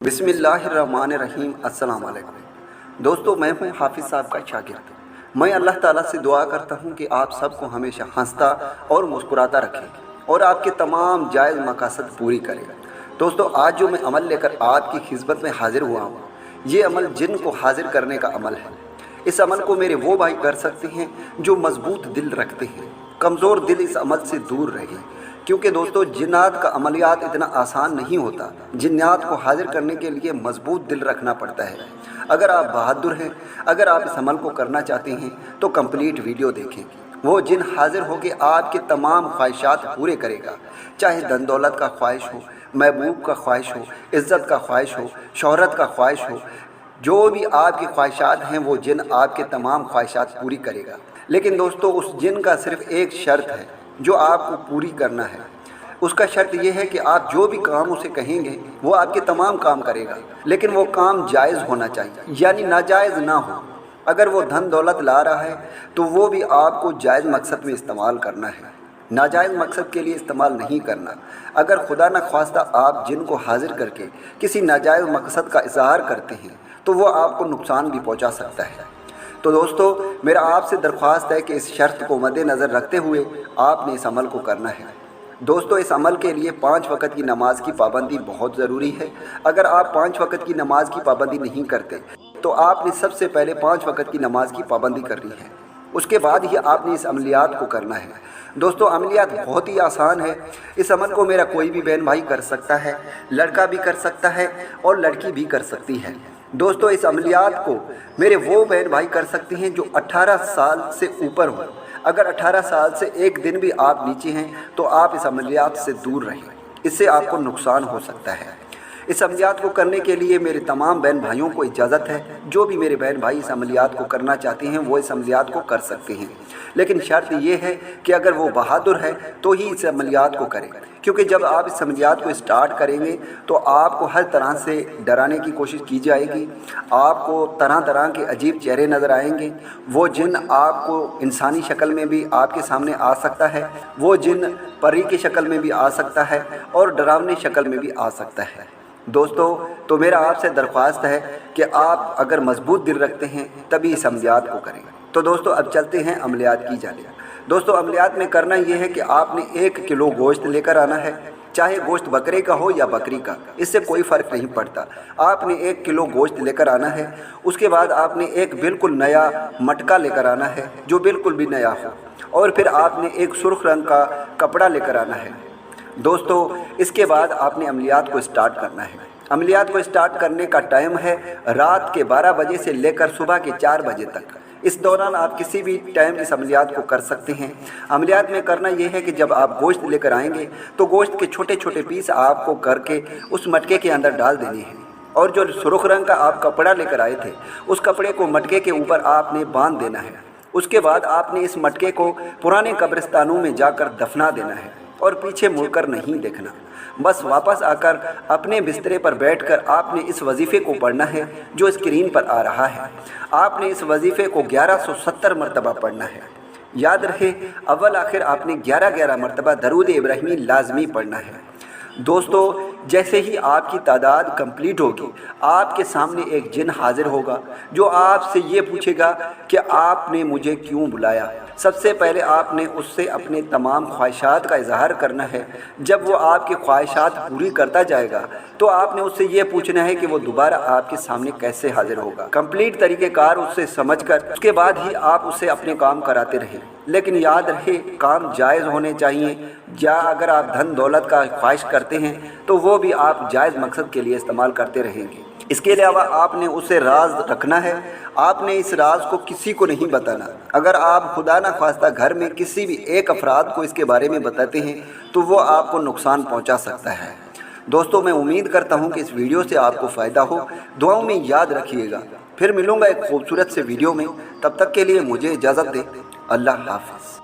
बिस्मिल्लाहिर्रहमानिर्रहीम। अस्सलाम वालेकुम दोस्तों, मैं हूं हाफिज़ साहब का शागिर्द। मैं अल्लाह ताला से दुआ करता हूं कि आप सबको हमेशा हंसता और मुस्कुराता रखें और आपके तमाम जायज़ मकासद पूरी करें। दोस्तों, आज जो मैं अमल लेकर आपकी खिदमत में हाजिर हुआ हूँ, ये अमल जिन को हाजिर करने का अमल है। इस अमल को मेरे वो भाई कर सकते हैं जो मजबूत दिल रखते हैं। कमज़ोर दिल इस अमल से दूर रहे, क्योंकि दोस्तों जिन्नात का अमलियात इतना आसान नहीं होता। जिन्नात को हाजिर करने के लिए मजबूत दिल रखना पड़ता है। अगर आप बहादुर हैं, अगर आप इस अमल को करना चाहते हैं तो कंप्लीट वीडियो देखें। वो जिन हाजिर होकर आपके तमाम ख्वाहिशात पूरे करेगा, चाहे धन दौलत का ख्वाहिश हो, महबूब का ख्वाहिश हो, इज़्ज़त का ख्वाहिश हो, शोहरत का ख्वाहिश हो, जो भी आपकी ख्वाहिशात हैं वो जिन आपके तमाम ख्वाहिशात पूरी करेगा। लेकिन दोस्तों, उस जिन का सिर्फ एक शर्त है जो आपको पूरी करना है। उसका शर्त यह है कि आप जो भी काम उसे कहेंगे वो आपके तमाम काम करेगा, लेकिन वो काम जायज़ होना चाहिए, यानी नाजायज़ ना हो। अगर वो धन दौलत ला रहा है तो वो भी आपको जायज़ मकसद में इस्तेमाल करना है, नाजायज़ मकसद के लिए इस्तेमाल नहीं करना। अगर खुदा न ख्वास्ता आप जिन को हाजिर करके किसी नाजायज़ मकसद का इजहार करते हैं तो वो आपको नुकसान भी पहुँचा सकता है। तो दोस्तों, मेरा आपसे दरख्वास्त है कि इस शर्त को मद्देनज़र रखते हुए आपने इस अमल को करना है। दोस्तों, इस अमल के लिए 5 वक़्त की नमाज की पाबंदी बहुत ज़रूरी है। अगर आप 5 वक़्त की नमाज की पाबंदी नहीं करते तो आपने सबसे पहले 5 वक़्त की नमाज की पाबंदी करनी है। उसके बाद ही आपने इस अमलियात को करना है। दोस्तों, अमलियात बहुत ही आसान है। इस अमल को मेरा कोई भी बहन भाई कर सकता है, लड़का भी कर सकता है और लड़की भी कर सकती है। दोस्तों, इस अमलियात को मेरे वो बहन भाई कर सकते हैं जो 18 साल से ऊपर हो। अगर 18 साल से एक दिन भी आप नीचे हैं तो आप इस अमलियात से दूर रहें, इससे आपको नुकसान हो सकता है। इस अमलियात को करने के लिए मेरे तमाम बहन भाइयों को इजाज़त है। जो भी मेरे बहन भाई इस अमलियात को करना चाहते हैं वो इस अमलियात को कर सकते हैं, लेकिन शर्त ये है कि अगर वो बहादुर है तो ही इस अमलियात को करें, क्योंकि जब आप इस अमलियात को स्टार्ट करेंगे तो आपको हर तरह से डराने की कोशिश की जाएगी। आपको तरह तरह के अजीब चेहरे नज़र आएंगे। वो जिन आपको इंसानी शक्ल में भी आपके सामने आ सकता है, वो जिन परी की शक्ल में भी आ सकता है और डरावनी शक्ल में भी आ सकता है। दोस्तों, तो मेरा आपसे दरख्वास्त है कि आप अगर मजबूत दिल रखते हैं तभी इस अमलियात को करें। तो दोस्तों, अब चलते हैं अमलियात की जानिब। दोस्तों, अमलियात में करना यह है कि आपने 1 किलो गोश्त लेकर आना है, चाहे गोश्त बकरे का हो या बकरी का, इससे कोई फ़र्क नहीं पड़ता। आपने 1 किलो गोश्त लेकर आना है। उसके बाद आपने एक बिल्कुल नया मटका लेकर आना है जो बिल्कुल भी नया हो, और फिर आपने एक सुर्ख रंग का कपड़ा लेकर आना है। दोस्तों, इसके बाद आपने अमलियात को स्टार्ट करना है। अमलियात को स्टार्ट करने का टाइम है रात के 12 बजे से लेकर सुबह के 4 बजे तक। इस दौरान आप किसी भी टाइम इस अमलियात को कर सकते हैं। अमलियात में करना यह है कि जब आप गोश्त लेकर आएंगे तो गोश्त के छोटे छोटे पीस आपको करके उस मटके के अंदर डाल देने हैं, और जो सुर्ख रंग का आप कपड़ा लेकर आए थे उस कपड़े को मटके के ऊपर आपने बांध देना है। उसके बाद आपने इस मटके को पुराने कब्रिस्तानों में जाकर दफना देना है और पीछे मुड़कर नहीं देखना। बस वापस आकर अपने बिस्तरे पर बैठकर आपने इस वजीफ़े को पढ़ना है जो स्क्रीन पर आ रहा है। आपने इस वजीफ़े को 1170 मरतबा पढ़ना है। याद रहे, अव्वल आखिर आपने 11-11 मरतबा दरूद इब्राहिमी लाजमी पढ़ना है। दोस्तों, जैसे ही आपकी तादाद कंप्लीट होगी, आपके सामने एक जिन हाजिर होगा जो आपसे ये पूछेगा कि आपने मुझे क्यों बुलाया। सबसे पहले आपने उससे अपने तमाम ख्वाहिशात का इजहार करना है। जब वो आपकी ख्वाहिशात पूरी करता जाएगा तो आपने उससे ये पूछना है कि वो दोबारा आपके सामने कैसे हाजिर होगा। कंप्लीट तरीक़ेकार उससे समझकर उसके बाद ही आप उससे अपने काम कराते रहें, लेकिन याद रहे काम जायज़ होने चाहिए। या अगर आप धन दौलत का ख्वाहिश करते हैं तो वो भी आप जायज़ मकसद के लिए इस्तेमाल करते रहेंगे। इसके अलावा आपने उसे राज रखना है। आपने इस राज को किसी को नहीं बताना। अगर आप खुदा न ख्वास्ता घर में किसी भी एक अफराद को इसके बारे में बताते हैं तो वो आपको नुकसान पहुंचा सकता है। दोस्तों, मैं उम्मीद करता हूं कि इस वीडियो से आपको फ़ायदा हो। दुआओं में याद रखिएगा। फिर मिलूँगा एक खूबसूरत से वीडियो में। तब तक के लिए मुझे इजाज़त दें। अल्लाह हाफ़िज़।